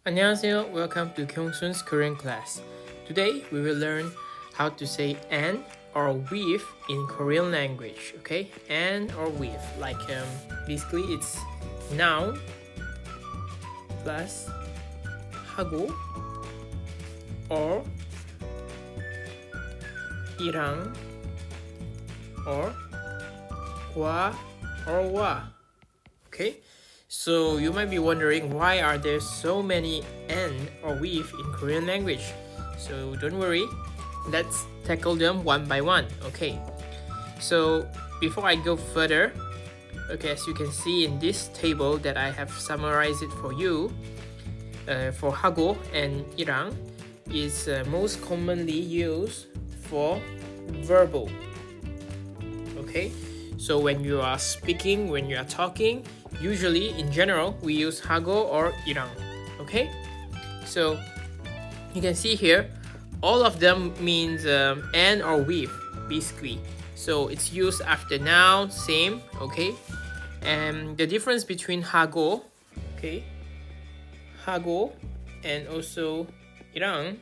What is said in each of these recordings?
안녕하세요. Welcome to Gyeong-sun's Korean class. Today we will learn how to say and or with in Korean language. Okay, and or with, like basically it's noun plus 하고 or 이랑 or 과 or 와. Okay, so you might be wondering, why are there so many and or with in Korean language? So don't worry, let's tackle them one by one. Okay, so before I go further, okay, as you can see in this table that I have summarized it for you, for 하고 and 이랑 is most commonly used for verbal. Okay, so when you are speaking, when you are talking, usually in general we use 하고 or 이랑. Okay, so you can see here all of them means and or with basically, so it's used after noun, same. Okay, and the difference between 하고, okay, 하고 and also 이랑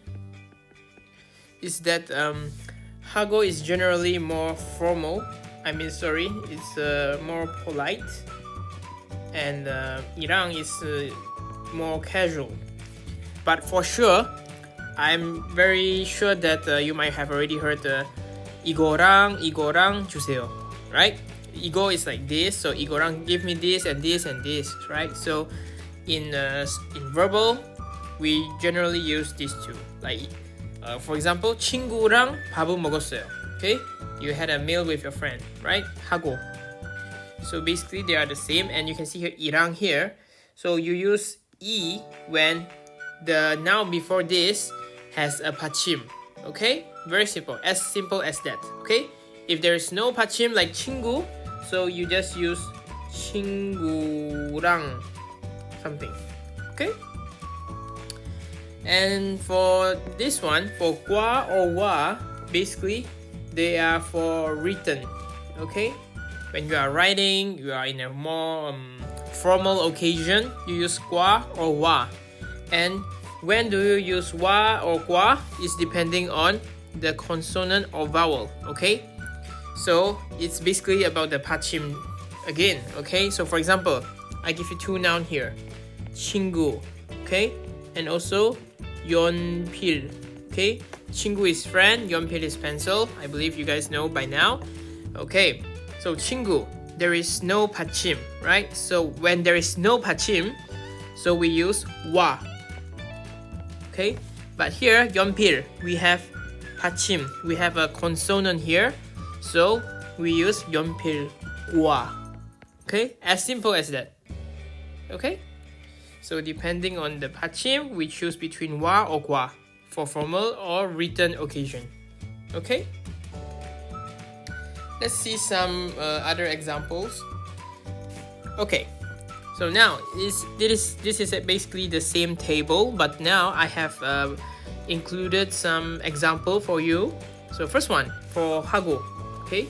is that 하고 is generally more formal. It's more polite, and 이랑 is more casual. But for sure, I'm very sure that you might have already heard 이거랑 주세요, right? 이거 is like this, so 이거랑 give me this and this and this, right? So in verbal, we generally use these two. Like for example, 친구랑 밥을 먹었어요. Okay, you had a meal with your friend, right? 하고. So basically they are the same, and you can see here 이랑 here. So you use 이 when the noun before this has a 받침. Okay, very simple as that. Okay, if there is no 받침 like 친구, so you just use 친구랑 something. Okay, and for this one, for 과 or 와, basically they are for written. Okay, when you are writing, you are in a more formal occasion, you use 과 or 와. And when do you use 와 or 과 is depending on the consonant or vowel. Okay, so it's basically about the 받침 again. Okay, so for example, I give you two nouns here, 친구, okay, and also 연필. Okay, 친구 is friend, 연필 is pencil. I believe you guys know by now. Okay, so 친구, there is no 받침, right? So when there is no 받침, so we use 와. Okay, but here 연필, we have 받침, we have a consonant here, so we use 연필과. Okay, as simple as that. Okay, so depending on the 받침, we choose between 와 or 과 for formal or written occasion. Okay, let's see some other examples. Okay, so now this is basically the same table, but now I have included some example for you. So first one, for 하고. Okay,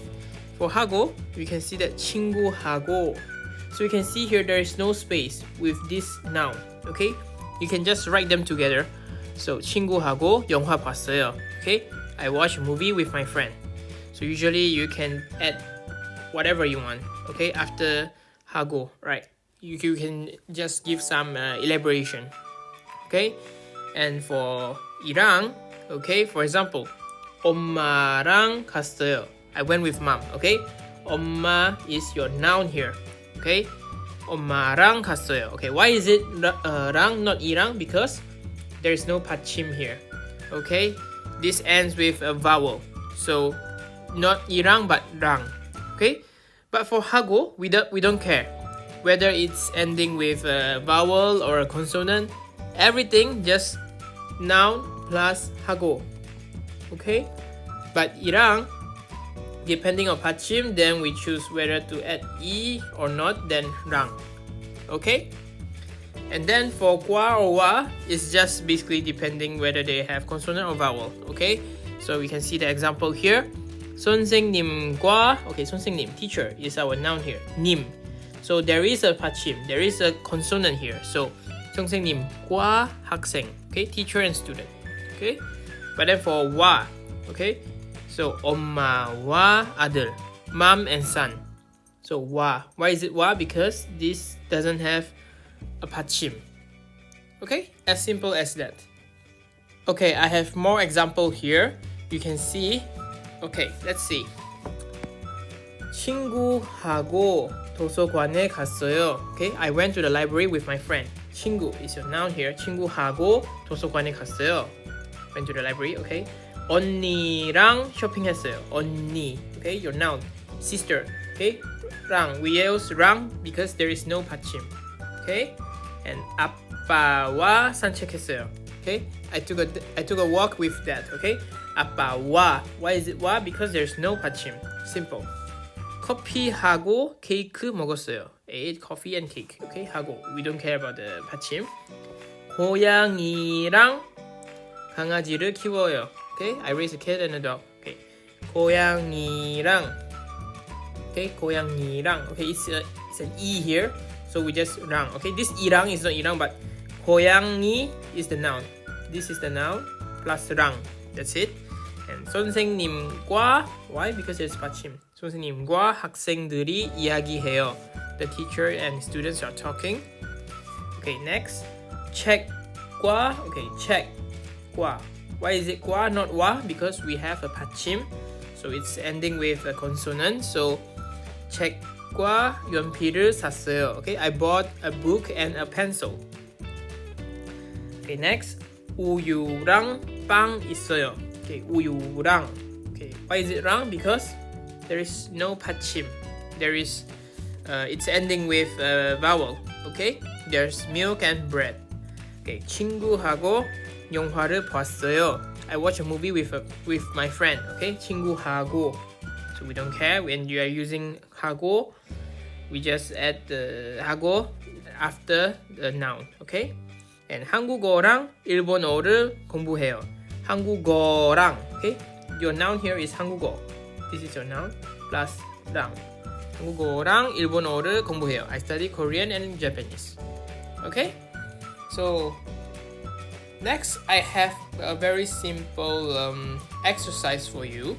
for 하고, we can see that 친구하고. So you can see here there is no space with this noun. Okay, you can just write them together. So 친구하고 영화 봤어요. Okay, I watched a movie with my friend. So usually you can add whatever you want. Okay, after 하고, right? You can just give some elaboration. Okay, and for 이랑, okay, for example, 엄마랑 갔어요. I went with mom. Okay, 엄마 is your noun here. Okay, 엄마랑 갔어요. Okay, why is it 랑 not 이랑? Because there is no 받침 here. Okay, this ends with a vowel, so not 이랑 but 랑. Okay, but for 하고, we don't care whether it's ending with a vowel or a consonant. Everything just noun plus 하고. Okay, but 이랑, depending on 받침, then we choose whether to add 이 or not, then 랑. Okay, and then for 과 or 와, it's just basically depending whether they have consonant or vowel. Okay, so we can see the example here. 선생님과, okay, 선생님, teacher is our noun here. 님, so there is a 받침, there is a consonant here. So 선생님과 학생. Okay, teacher and student. Okay, but then for 와, okay, so 엄마와 아들, mom and son. So 와, why is it 와? Because this doesn't have a 받침. Okay, as simple as that. Okay, I have more example here. You can see. Okay, let's see. 친구하고 도서관에 갔어요. Okay, I went to the library with my friend. 친구 is your noun here. 친구하고 도서관에 갔어요. Went to the library. Okay. 언니랑 쇼핑했어요. 언니. Okay, your noun. Sister. Okay. 랑. We use 랑 because there is no 받침. Okay. And 아빠와 산책했어요. Okay. I took a walk with dad. Okay. 아빠와. Why is it 와? Because there's no 받침. Simple. 커피하고 케이크 먹었어요. Ate coffee and cake. Okay. 하고. We don't care about the 받침. 고양이랑 강아지를 키워요. Okay. I raise a cat and a dog. Okay. 고양이랑. Okay. 고양이랑. Okay. It's an E here. So we just 랑. Okay. This 이랑 is not 이랑 but 고양이 is the noun. This is the noun plus 랑. That's it. And 선생님과 why? Because there's 받침. 선생님과 학생들이 이야기해요. The teacher and students are talking. Okay, next. 책과 okay, 책과. Why is it 과 not 와? Because we have a 받침. So it's ending with a consonant. So 책과 연필을 샀어요. Okay, I bought a book and a pencil. Okay, next. 우유랑 빵 있어요. Okay, 우유랑. Okay, why is it 랑? Because there is no 받침. There is, it's ending with a vowel. Okay, there's milk and bread. Okay, 친구하고 영화를 봤어요. I watched a movie with my friend. Okay, 친구하고. So we don't care when you are using 하고. We just add the 하고 after the noun. Okay. And 한국어랑 일본어를 공부해요. 한국어랑, okay? Your noun here is 한국어. This is your noun plus 랑. 한국어랑 일본어를 공부해요. I study Korean and Japanese. Okay? So next, I have a very simple exercise for you.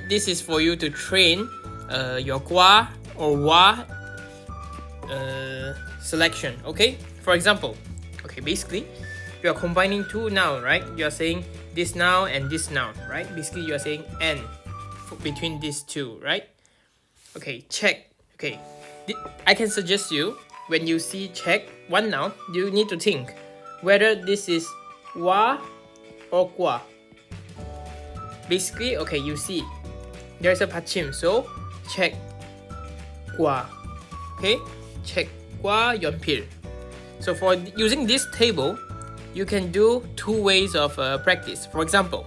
This is for you to train your 과 or 와 selection. Okay? For example, okay, basically, you are combining two nouns, right? You are saying this noun and this noun, right? Basically, you are saying and between these two, right? Okay, check. Okay, I can suggest you when you see check one noun, you need to think whether this is wa or kwa. Basically, okay, you see there's a 받침, so check kwa. Okay, check kwa 연필. So for using this table, you can do two ways of practice. For example,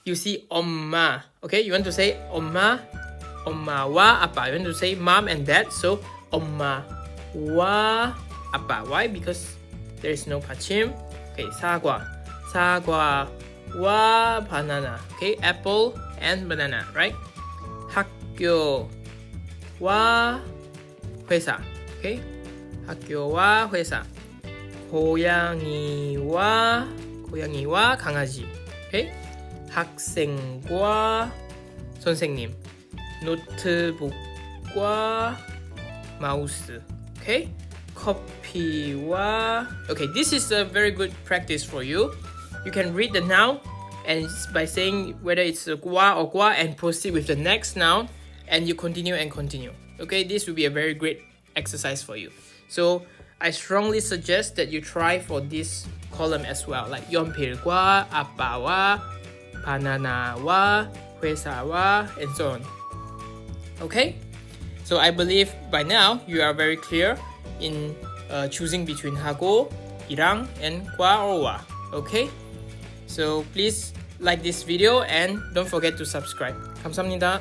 you see 엄마. Okay, you want to say 엄마, 엄마와 아빠. You want to say mom and dad. So 엄마와 아빠. Why? Because there is no 받침. Okay, 사과, 사과와 banana. Okay, apple and banana. Right? 학교와 회사. Okay. 학교와 회사. 고양이와 강아지. Okay? 학생과 선생님. 노트북과 마우스. Okay? 커피와. Okay, this is a very good practice for you. You can read the noun and by saying whether it's a 과 or 과 and proceed with the next noun and you continue and continue. Okay, this will be a very great exercise for you. So I strongly suggest that you try for this column as well, like 연필과 아빠와 바나나와 회사와 and so on. Okay, so I believe by now you are very clear in choosing between 하고, 이랑 and 과 or 와. Okay, so please like this video and don't forget to subscribe. 감사합니다.